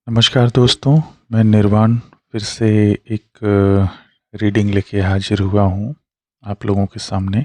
नमस्कार दोस्तों, मैं निर्वाण फिर से एक रीडिंग लेके हाजिर हुआ हूँ आप लोगों के सामने।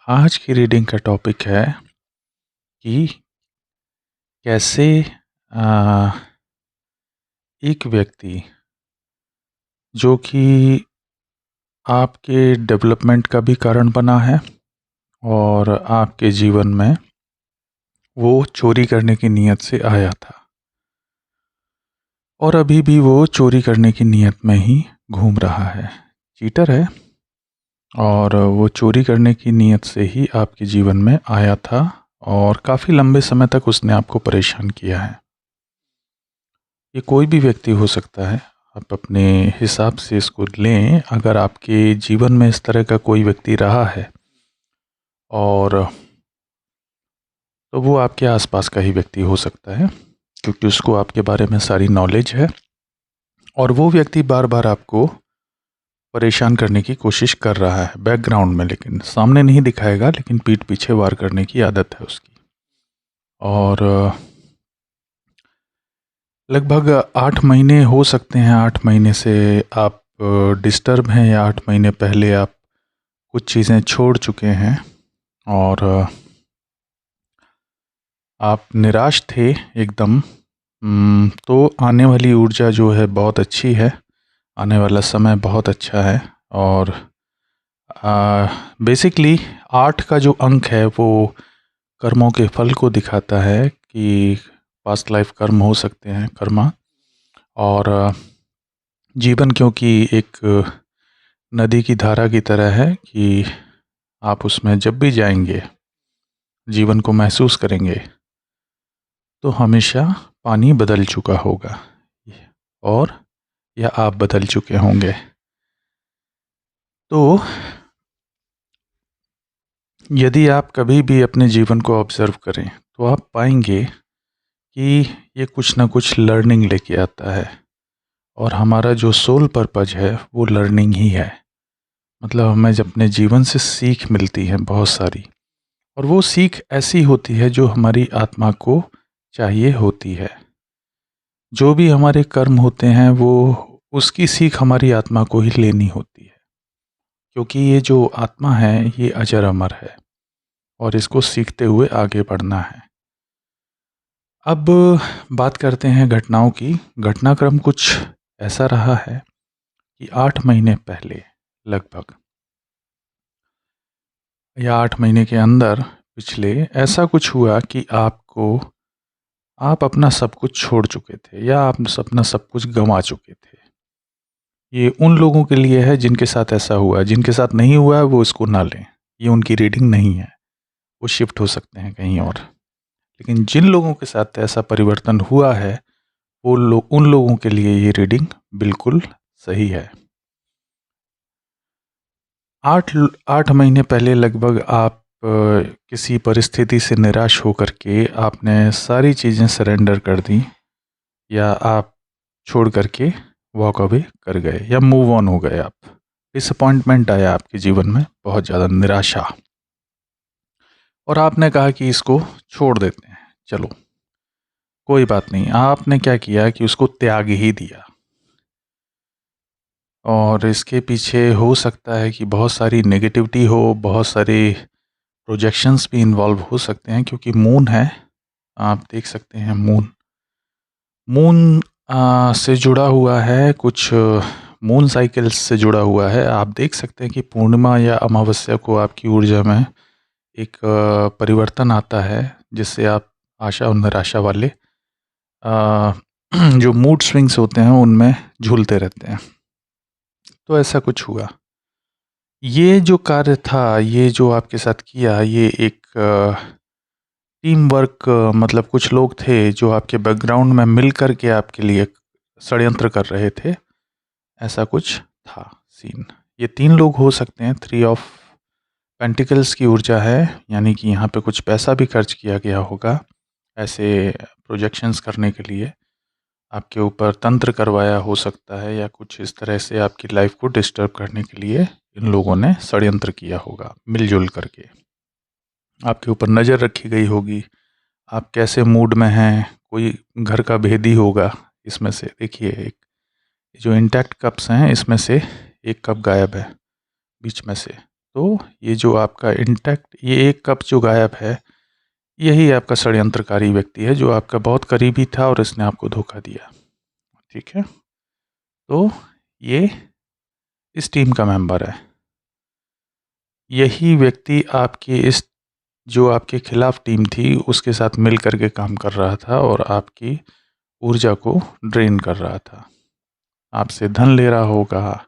आज की रीडिंग का टॉपिक है कि कैसे अ, एक व्यक्ति जो कि आपके डेवलपमेंट का भी कारण बना है और आपके जीवन में वो चोरी करने की नीयत से आया था और अभी भी वो चोरी करने की नीयत में ही घूम रहा है। चीटर है और वो चोरी करने की नीयत से ही आपके जीवन में आया था और काफ़ी लंबे समय तक उसने आपको परेशान किया है। ये कोई भी व्यक्ति हो सकता है, आप अपने हिसाब से इसको लें। अगर आपके जीवन में इस तरह का कोई व्यक्ति रहा है और तो वो आपके आसपास का ही व्यक्ति हो सकता है, क्योंकि उसको आपके बारे में सारी नॉलेज है और वो व्यक्ति बार बार आपको परेशान करने की कोशिश कर रहा है बैकग्राउंड में, लेकिन सामने नहीं दिखाएगा, लेकिन पीठ पीछे वार करने की आदत है उसकी। और लगभग 8 महीने हो सकते हैं, 8 महीने से आप डिस्टर्ब हैं या 8 महीने पहले आप कुछ चीज़ें छोड़ चुके हैं और आप निराश थे एकदम। तो आने वाली ऊर्जा जो है बहुत अच्छी है, आने वाला समय बहुत अच्छा है। और बेसिकली 8 का जो अंक है वो कर्मों के फल को दिखाता है कि पास्ट लाइफ कर्म हो सकते हैं, कर्मा। और जीवन क्योंकि एक नदी की धारा की तरह है कि आप उसमें जब भी जाएंगे, जीवन को महसूस करेंगे, तो हमेशा पानी बदल चुका होगा और या आप बदल चुके होंगे। तो यदि आप कभी भी अपने जीवन को ऑब्जर्व करें तो आप पाएंगे कि ये कुछ ना कुछ लर्निंग लेके आता है और हमारा जो सोल पर्पज है वो लर्निंग ही है। मतलब हमें जब अपने जीवन से सीख मिलती है बहुत सारी, और वो सीख ऐसी होती है जो हमारी आत्मा को चाहिए होती है। जो भी हमारे कर्म होते हैं वो उसकी सीख हमारी आत्मा को ही लेनी होती है, क्योंकि ये जो आत्मा है ये अजर अमर है और इसको सीखते हुए आगे बढ़ना है। अब बात करते हैं घटनाओं की। घटनाक्रम कुछ ऐसा रहा है कि 8 महीने पहले लगभग, या 8 महीने के अंदर पिछले, ऐसा कुछ हुआ कि आप अपना सब कुछ छोड़ चुके थे या आप अपना सब कुछ गंवा चुके थे। ये उन लोगों के लिए है जिनके साथ ऐसा हुआ है। जिनके साथ नहीं हुआ है वो इसको ना लें, ये उनकी रीडिंग नहीं है, वो शिफ्ट हो सकते हैं कहीं और। लेकिन जिन लोगों के साथ ऐसा परिवर्तन हुआ है वो लोग, उन लोगों के लिए ये रीडिंग बिल्कुल सही है। 8 महीने पहले लगभग आप किसी परिस्थिति से निराश होकर के आपने सारी चीज़ें सरेंडर कर दी, या आप छोड़ करके वॉक अवे कर गए या मूव ऑन हो गए। आप डिसअपॉइंटमेंट आया आपके जीवन में, बहुत ज़्यादा निराशा, और आपने कहा कि इसको छोड़ देते हैं, चलो कोई बात नहीं। आपने क्या किया कि उसको त्याग ही दिया। और इसके पीछे हो सकता है कि बहुत सारी नेगेटिविटी हो, बहुत सारे प्रोजेक्शंस भी इन्वॉल्व हो सकते हैं, क्योंकि मून है, आप देख सकते हैं मून। मून से जुड़ा हुआ है कुछ, मून साइकिल्स से जुड़ा हुआ है। आप देख सकते हैं कि पूर्णिमा या अमावस्या को आपकी ऊर्जा में एक परिवर्तन आता है, जिससे आप आशा और निराशा वाले जो मूड स्विंग्स होते हैं उनमें झूलते रहते हैं। तो ऐसा कुछ हुआ। ये जो कार्य था, ये जो आपके साथ किया, ये एक टीम वर्क, मतलब कुछ लोग थे जो आपके बैकग्राउंड में मिल कर के आपके लिए षड्यंत्र कर रहे थे, ऐसा कुछ था सीन। ये 3 लोग हो सकते हैं। 3 ऑफ पेंटिकल्स की ऊर्जा है, यानी कि यहाँ पे कुछ पैसा भी खर्च किया गया होगा ऐसे प्रोजेक्शंस करने के लिए, आपके ऊपर तंत्र करवाया हो सकता है, या कुछ इस तरह से आपकी लाइफ को डिस्टर्ब करने के लिए इन लोगों ने षड्यंत्र किया होगा मिलजुल करके। आपके ऊपर नज़र रखी गई होगी, आप कैसे मूड में हैं, कोई घर का भेदी होगा, इसमें से देखिए एक जो इंटैक्ट कप्स हैं इसमें से एक कप गायब है बीच में से। तो ये जो आपका इंटैक्ट ये एक कप जो गायब है, यही आपका षड्यंत्रकारी व्यक्ति है जो आपका बहुत करीबी था और इसने आपको धोखा दिया। ठीक है, तो ये इस टीम का मेंबर है। यही व्यक्ति आपके इस जो आपके खिलाफ टीम थी उसके साथ मिल करके काम कर रहा था और आपकी ऊर्जा को ड्रेन कर रहा था। आपसे धन ले रहा होगा,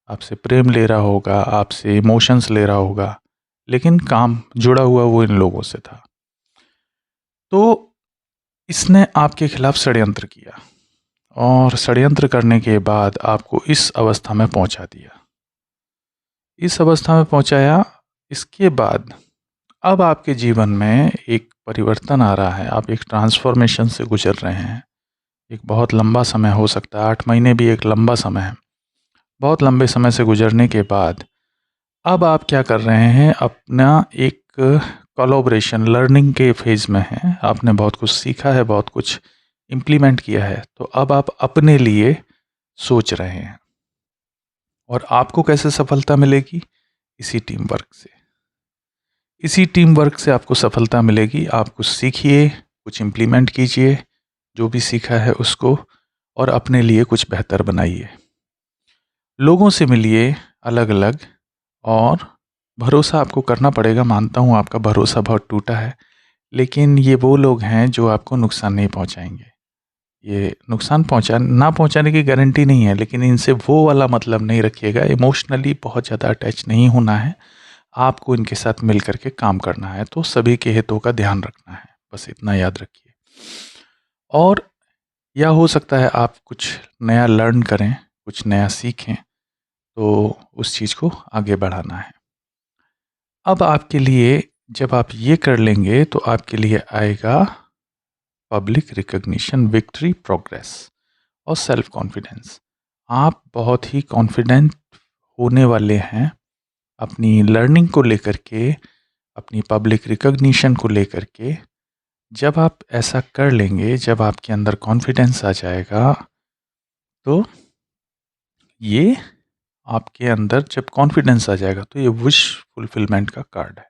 आपसे प्रेम ले रहा होगा, आपसे इमोशंस ले रहा होगा, लेकिन काम जुड़ा हुआ वो इन लोगों से था। तो इसने आपके खिलाफ षड्यंत्र किया और षड्यंत्र करने के बाद आपको इस अवस्था में पहुंचा दिया। इस अवस्था में पहुंचाया, इसके बाद अब आपके जीवन में एक परिवर्तन आ रहा है। आप एक ट्रांसफॉर्मेशन से गुजर रहे हैं। एक बहुत लंबा समय हो सकता है, 8 महीने भी एक लंबा समय है। बहुत लंबे समय से गुजरने के बाद अब आप क्या कर रहे हैं, अपना एक कोलैबोरेशन लर्निंग के फेज़ में हैं। आपने बहुत कुछ सीखा है, बहुत कुछ इम्प्लीमेंट किया है, तो अब आप अपने लिए सोच रहे हैं। और आपको कैसे सफलता मिलेगी? इसी टीम वर्क से। इसी टीम वर्क से आपको सफलता मिलेगी। आप कुछ सीखिए, कुछ इम्प्लीमेंट कीजिए, जो भी सीखा है उसको, और अपने लिए कुछ बेहतर बनाइए। लोगों से मिलिए अलग अलग, और भरोसा आपको करना पड़ेगा। मानता हूँ आपका भरोसा बहुत टूटा है, लेकिन ये वो लोग हैं जो आपको नुकसान नहीं पहुँचाएंगे। ये नुकसान ना पहुँचाने की गारंटी नहीं है, लेकिन इनसे वो वाला मतलब नहीं रखिएगा। इमोशनली बहुत ज़्यादा अटैच नहीं होना है। आपको इनके साथ मिल करके काम करना है, तो सभी के हितों का ध्यान रखना है, बस इतना याद रखिए। और या हो सकता है आप कुछ नया लर्न करें, कुछ नया सीखें, तो उस चीज़ को आगे बढ़ाना है। अब आपके लिए जब आप ये कर लेंगे तो आपके लिए आएगा पब्लिक रिकॉग्निशन, विक्ट्री, प्रोग्रेस और सेल्फ कॉन्फिडेंस। आप बहुत ही कॉन्फिडेंट होने वाले हैं अपनी लर्निंग को लेकर के, अपनी पब्लिक रिकॉग्निशन को लेकर के। जब आप ऐसा कर लेंगे, जब आपके अंदर कॉन्फिडेंस आ जाएगा, तो ये आपके अंदर जब कॉन्फिडेंस आ जाएगा तो ये विश फुलफिलमेंट का कार्ड है।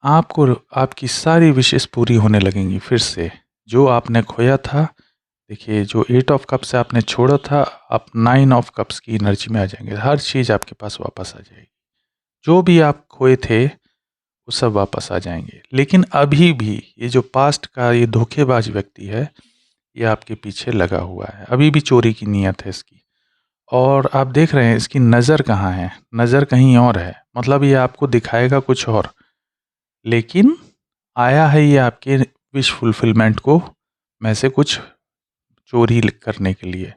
आपको आपकी सारी विशेष पूरी होने लगेंगी फिर से। जो आपने खोया था, देखिए जो 8 ऑफ कप्स से आपने छोड़ा था, आप 9 ऑफ कप्स की एनर्जी में आ जाएंगे। हर चीज़ आपके पास वापस आ जाएगी। जो भी आप खोए थे वो सब वापस आ जाएंगे। लेकिन अभी भी ये जो पास्ट का ये धोखेबाज व्यक्ति है, ये आपके पीछे लगा हुआ है। अभी भी चोरी की नीयत है इसकी। और आप देख रहे हैं इसकी नज़र कहाँ है, नज़र कहीं और है। मतलब ये आपको दिखाएगा कुछ और, लेकिन आया है ये आपके विश फुलफिलमेंट को में से कुछ चोरी करने के लिए।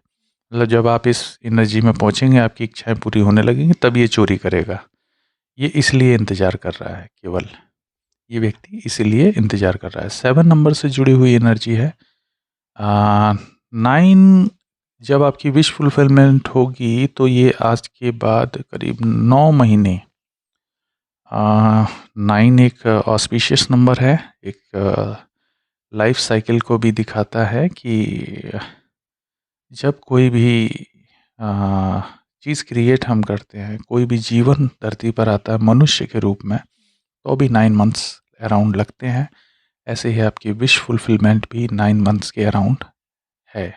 मतलब जब आप इस एनर्जी में पहुंचेंगे, आपकी इच्छाएं पूरी होने लगेंगी, तब ये चोरी करेगा। ये इसलिए इंतज़ार कर रहा है, केवल ये व्यक्ति इसलिए इंतज़ार कर रहा है। 7 नंबर से जुड़ी हुई एनर्जी है। 9 जब आपकी विश फुलफिलमेंट होगी तो ये आज के बाद करीब 9 महीने 9 एक ऑस्पिशियस नंबर है। एक लाइफ साइकिल को भी दिखाता है कि जब कोई भी चीज़ क्रिएट हम करते हैं, कोई भी जीवन धरती पर आता है मनुष्य के रूप में, तो भी 9 मंथ्स अराउंड लगते हैं। ऐसे ही आपकी विश फुलफिलमेंट भी 9 मंथ्स के अराउंड है।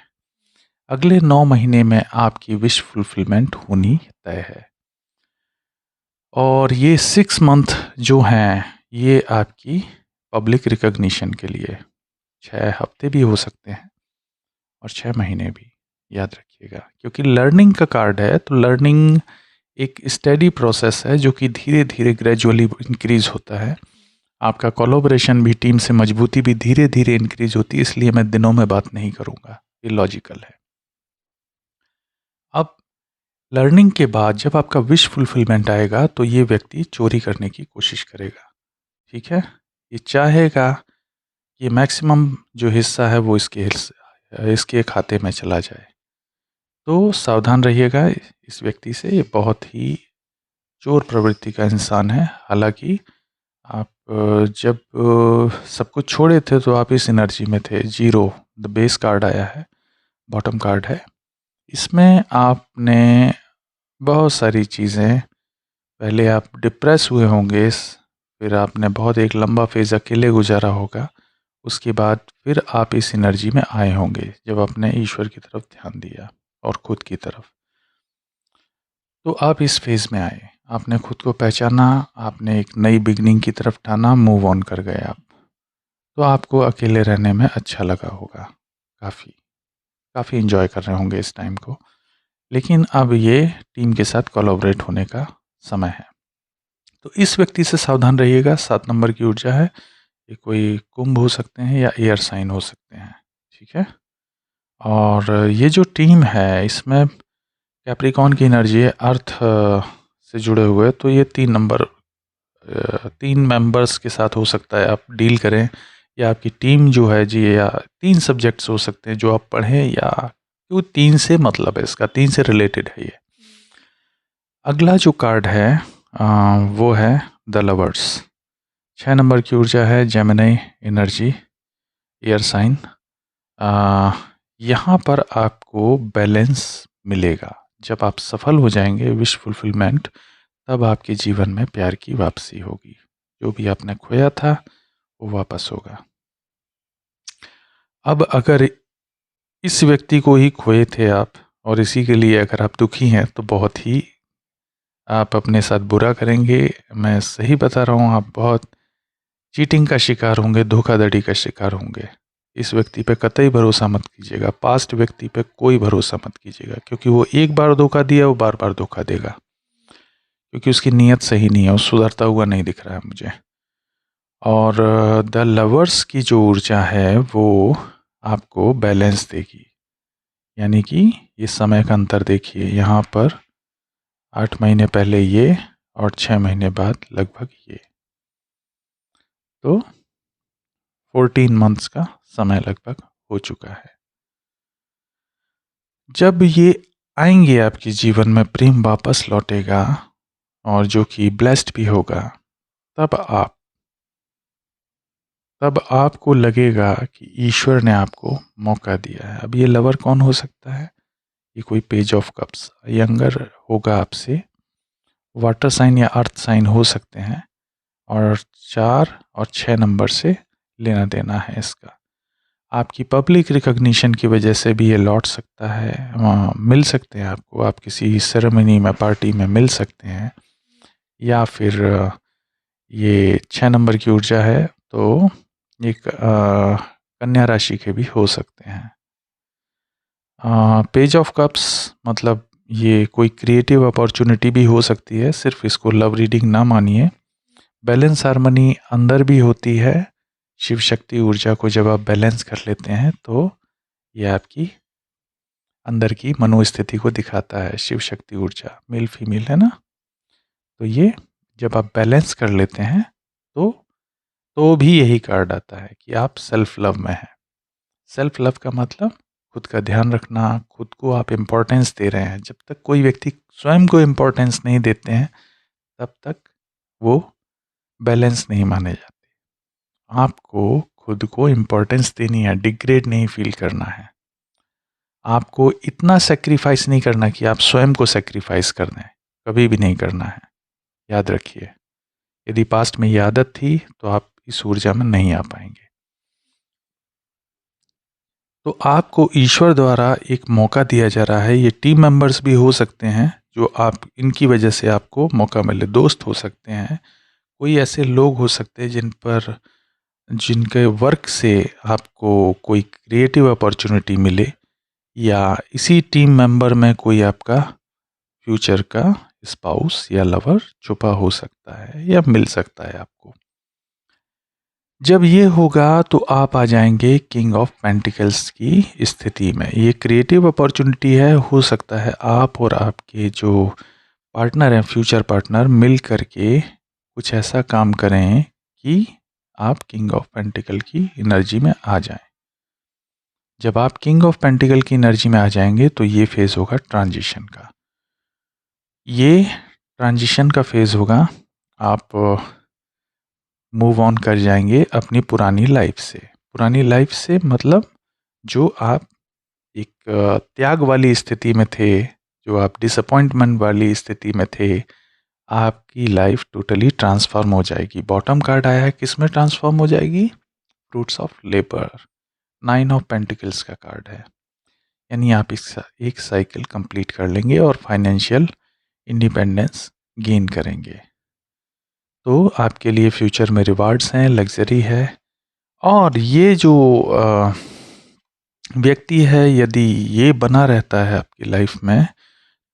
अगले 9 महीने में आपकी विश फुलफिलमेंट होनी तय है। और ये 6 मंथ जो हैं, ये आपकी पब्लिक रिकॉग्निशन के लिए 6 हफ्ते भी हो सकते हैं और 6 महीने भी, याद रखिएगा। क्योंकि लर्निंग का कार्ड है, तो लर्निंग एक स्टडी प्रोसेस है जो कि धीरे धीरे ग्रेजुअली इंक्रीज होता है। आपका कोलैबोरेशन भी, टीम से मजबूती भी धीरे धीरे इंक्रीज होती है। इसलिए मैं दिनों में बात नहीं करूँगा, ये लॉजिकल है। अब लर्निंग के बाद जब आपका विश फुलफिलमेंट आएगा तो ये व्यक्ति चोरी करने की कोशिश करेगा। ठीक है, ये चाहेगा कि मैक्सिमम जो हिस्सा है वो इसके खाते में चला जाए। तो सावधान रहिएगा इस व्यक्ति से। ये बहुत ही चोर प्रवृत्ति का इंसान है। हालांकि आप जब सब कुछ छोड़े थे तो आप इस एनर्जी में थे, ज़ीरो। द बेस कार्ड आया है, बॉटम कार्ड है। इसमें आपने बहुत सारी चीज़ें, पहले आप डिप्रेस हुए होंगे, फिर आपने बहुत एक लंबा फेज़ अकेले गुजारा होगा। उसके बाद फिर आप इस एनर्जी में आए होंगे जब आपने ईश्वर की तरफ ध्यान दिया और खुद की तरफ। तो आप इस फेज़ में आए, आपने खुद को पहचाना, आपने एक नई बिगनिंग की तरफ ठाना, मूव ऑन कर गए आप। तो आपको अकेले रहने में अच्छा लगा होगा, काफ़ी एंजॉय कर रहे होंगे इस टाइम को। लेकिन अब ये टीम के साथ कोलैबोरेट होने का समय है। तो इस व्यक्ति से सावधान रहिएगा। 7 नंबर की ऊर्जा है। ये कोई कुंभ हो सकते हैं या एयर साइन हो सकते हैं, ठीक है। और ये जो टीम है इसमें कैप्रिकॉर्न की एनर्जी है, अर्थ से जुड़े हुए। तो ये 3 मेंबर्स के साथ हो सकता है आप डील करें, या आपकी टीम जो है जी, या 3 सब्जेक्ट्स हो सकते हैं जो आप पढ़ें, या क्यों 3 से मतलब है इसका, 3 से रिलेटेड है ये। अगला जो कार्ड है वो है द लवर्स। 6 नंबर की ऊर्जा है, जेमिनी एनर्जी, एयर साइन। यहाँ पर आपको बैलेंस मिलेगा। जब आप सफल हो जाएंगे, विश फुलफिलमेंट, तब आपके जीवन में प्यार की वापसी होगी। जो भी आपने खोया था वो वापस होगा। अब अगर इस व्यक्ति को ही खोए थे आप, और इसी के लिए अगर आप दुखी हैं, तो बहुत ही आप अपने साथ बुरा करेंगे। मैं सही बता रहा हूँ, आप बहुत चीटिंग का शिकार होंगे, धोखाधड़ी का शिकार होंगे। इस व्यक्ति पे कतई भरोसा मत कीजिएगा। पास्ट व्यक्ति पे कोई भरोसा मत कीजिएगा, क्योंकि वो एक बार धोखा दिया, वो बार बार धोखा देगा, क्योंकि उसकी नीयत सही नहीं है, वो सुधरता हुआ नहीं दिख रहा है मुझे। और द लवर्स की जो ऊर्जा है वो आपको बैलेंस देगी। यानी कि ये समय का अंतर देखिए, यहाँ पर 8 महीने पहले ये और 6 महीने बाद लगभग ये, तो 14 मंथ्स का समय लगभग हो चुका है। जब ये आएंगे आपके जीवन में, प्रेम वापस लौटेगा और जो कि ब्लेस्ड भी होगा, तब आपको लगेगा कि ईश्वर ने आपको मौका दिया है। अब ये लवर कौन हो सकता है? ये कोई पेज ऑफ कप्स, यंगर होगा आपसे, वाटर साइन या अर्थ साइन हो सकते हैं, और 4 और 6 नंबर से लेना देना है इसका। आपकी पब्लिक रिकॉग्निशन की वजह से भी ये लौट सकता है, मिल सकते हैं आपको, आप किसी सेरेमनी में, पार्टी में मिल सकते हैं। या फिर ये 6 नंबर की ऊर्जा है, तो एक कन्या राशि के भी हो सकते हैं। पेज ऑफ कप्स मतलब ये कोई क्रिएटिव अपॉर्चुनिटी भी हो सकती है, सिर्फ इसको लव रीडिंग ना मानिए। बैलेंस हार्मनी अंदर भी होती है। शिव शक्ति ऊर्जा को जब आप बैलेंस कर लेते हैं, तो ये आपकी अंदर की मनोस्थिति को दिखाता है। शिव शक्ति ऊर्जा मेल फीमेल है ना, तो ये जब आप बैलेंस कर लेते हैं, तो भी यही कार्ड आता है कि आप सेल्फ लव में हैं। सेल्फ लव का मतलब खुद का ध्यान रखना, खुद को आप इम्पोर्टेंस दे रहे हैं। जब तक कोई व्यक्ति स्वयं को इम्पोर्टेंस नहीं देते हैं, तब तक वो बैलेंस नहीं माने जाते। आपको खुद को इम्पोर्टेंस देनी है, डिग्रेड नहीं फील करना है। आपको इतना सेक्रीफाइस नहीं करना कि आप स्वयं को सेक्रीफाइस कर दें, कभी भी नहीं करना है। याद रखिए, यदि पास्ट में ये आदत थी तो आप इस ऊर्जा में नहीं आ पाएंगे। तो आपको ईश्वर द्वारा एक मौका दिया जा रहा है। ये टीम मेंबर्स भी हो सकते हैं जो आप, इनकी वजह से आपको मौका मिले। दोस्त हो सकते हैं, कोई ऐसे लोग हो सकते हैं जिनके वर्क से आपको कोई क्रिएटिव अपॉर्चुनिटी मिले, या इसी टीम मेंबर में कोई आपका फ्यूचर का स्पाउस या लवर छुपा हो सकता है या मिल सकता है आपको। जब ये होगा तो आप आ जाएंगे किंग ऑफ पेंटिकल्स की स्थिति में। ये क्रिएटिव अपॉर्चुनिटी है, हो सकता है आप और आपके जो पार्टनर हैं, फ्यूचर पार्टनर, मिल करके कुछ ऐसा काम करें कि आप किंग ऑफ पेंटिकल की एनर्जी में आ जाएं। जब आप किंग ऑफ पेंटिकल की एनर्जी में आ जाएंगे तो ये फेज़ होगा ट्रांजिशन का। ये ट्रांजिशन का फेज़ होगा। आप मूव ऑन कर जाएंगे अपनी पुरानी लाइफ से। पुरानी लाइफ से मतलब जो आप एक त्याग वाली स्थिति में थे, जो आप डिसअपॉइंटमेंट वाली स्थिति में थे, आपकी लाइफ टोटली ट्रांसफॉर्म हो जाएगी। बॉटम कार्ड आया है, किस में ट्रांसफॉर्म हो जाएगी? Fruits of labour, 9 of pentacles का कार्ड है। यानी आप एक साइकिल कंप्लीट कर लेंगे और फाइनेंशियल इंडिपेंडेंस गेन करेंगे। तो आपके लिए फ्यूचर में रिवार्ड्स हैं, लग्जरी है। और ये जो व्यक्ति है, यदि ये बना रहता है आपकी लाइफ में,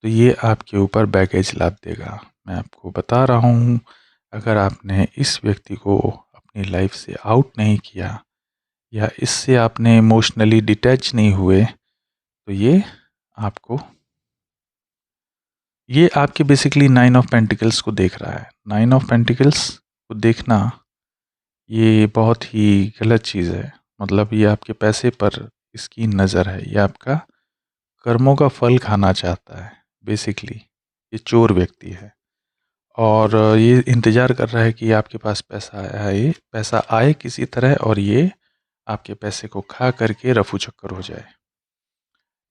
तो ये आपके ऊपर बैगेज लाद देगा। मैं आपको बता रहा हूँ, अगर आपने इस व्यक्ति को अपनी लाइफ से आउट नहीं किया या इससे आपने इमोशनली डिटैच नहीं हुए, तो ये आपके बेसिकली 9 ऑफ पेंटिकल्स को देख रहा है। 9 ऑफ पेंटिकल्स को देखना ये बहुत ही गलत चीज़ है। मतलब ये आपके पैसे पर इसकी नज़र है, ये आपका कर्मों का फल खाना चाहता है बेसिकली। ये चोर व्यक्ति है और ये इंतज़ार कर रहा है कि आपके पास पैसा आए, ये पैसा आए किसी तरह और ये आपके पैसे को खा करके रफू चक्कर हो जाए।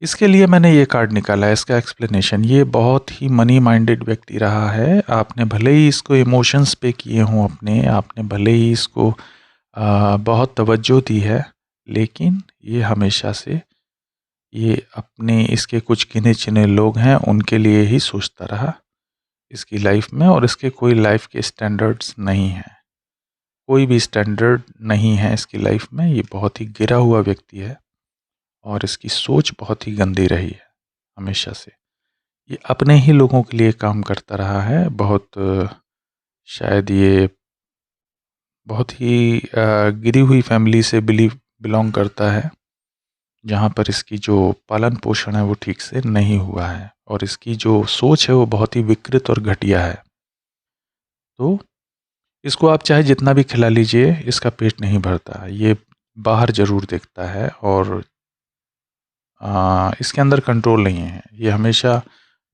इसके लिए मैंने ये कार्ड निकाला है, इसका एक्सप्लेनेशन। ये बहुत ही मनी माइंडेड व्यक्ति रहा है। आपने भले ही इसको इमोशंस पे किए हों अपने, आपने भले ही इसको बहुत तवज्जो दी है, लेकिन ये हमेशा से ये अपने इसके कुछ गिने चुने लोग हैं उनके लिए ही सोचता रहा इसकी लाइफ में। और इसके कोई लाइफ के स्टैंडर्ड्स नहीं हैं, कोई भी स्टैंडर्ड नहीं है इसकी लाइफ में। ये बहुत ही गिरा हुआ व्यक्ति है और इसकी सोच बहुत ही गंदी रही है हमेशा से। ये अपने ही लोगों के लिए काम करता रहा है। शायद ये बहुत ही गिरी हुई फैमिली से बिलोंग करता है, जहाँ पर इसकी जो पालन पोषण है वो ठीक से नहीं हुआ है और इसकी जो सोच है वो बहुत ही विकृत और घटिया है। तो इसको आप चाहे जितना भी खिला लीजिए, इसका पेट नहीं भरता। ये बाहर ज़रूर देखता है और इसके अंदर कंट्रोल नहीं है। ये हमेशा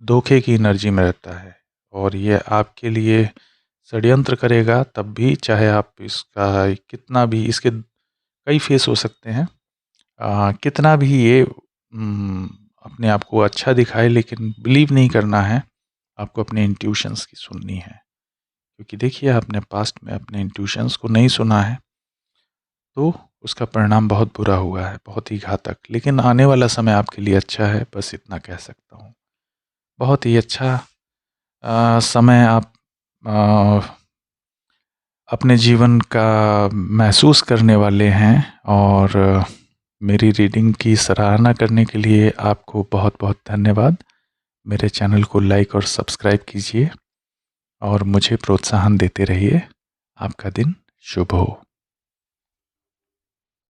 धोखे की एनर्जी में रहता है और ये आपके लिए षड्यंत्र करेगा तब भी, चाहे आप इसका कितना भी, इसके कई फेस हो सकते हैं, कितना भी ये अपने आप को अच्छा दिखाए, लेकिन बिलीव नहीं करना है। आपको अपने इंट्यूशंस की सुननी है, क्योंकि देखिए आपने पास्ट में अपने इंट्यूशंस को नहीं सुना है तो उसका परिणाम बहुत बुरा हुआ है, बहुत ही घातक। लेकिन आने वाला समय आपके लिए अच्छा है, बस इतना कह सकता हूँ। बहुत ही अच्छा समय आप अपने जीवन का महसूस करने वाले हैं। और मेरी रीडिंग की सराहना करने के लिए आपको बहुत बहुत धन्यवाद। मेरे चैनल को लाइक और सब्सक्राइब कीजिए और मुझे प्रोत्साहन देते रहिए। आपका दिन शुभ हो।